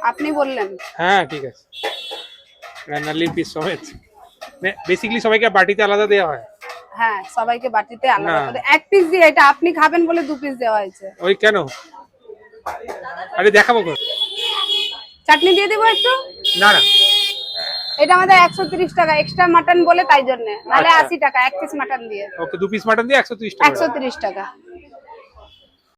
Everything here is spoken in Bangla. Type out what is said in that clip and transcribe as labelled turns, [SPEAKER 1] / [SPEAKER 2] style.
[SPEAKER 1] আপনি বললেন।
[SPEAKER 2] হ্যাঁ ঠিক আছে, রান্নালির পিস সমেত। বেসিক্যালি সবাইকে বাটিতে আলাদা দেওয়া হয়।
[SPEAKER 1] হ্যাঁ, সবাইকে বাটিতে আলাদা
[SPEAKER 2] না।
[SPEAKER 1] করে এক পিস দিয়ে, এটা আপনি খাবেন বলে 2 পিস দেওয়া হয়েছে।
[SPEAKER 2] ওই কেন? আরে দেখাবো কো।
[SPEAKER 1] চাটনি দিয়ে দেবো একটু।
[SPEAKER 2] না না,
[SPEAKER 1] এটা আমাদের 130 টাকা এক্সট্রা মাটন বলে, তাই জন্য। নালে
[SPEAKER 2] আচ্ছা।
[SPEAKER 1] 80 টাকা এক পিস মাটন দিয়ে।
[SPEAKER 2] ওকে, 2 পিস মাটন দিয়ে 130 টাকা।
[SPEAKER 1] 130 টাকা।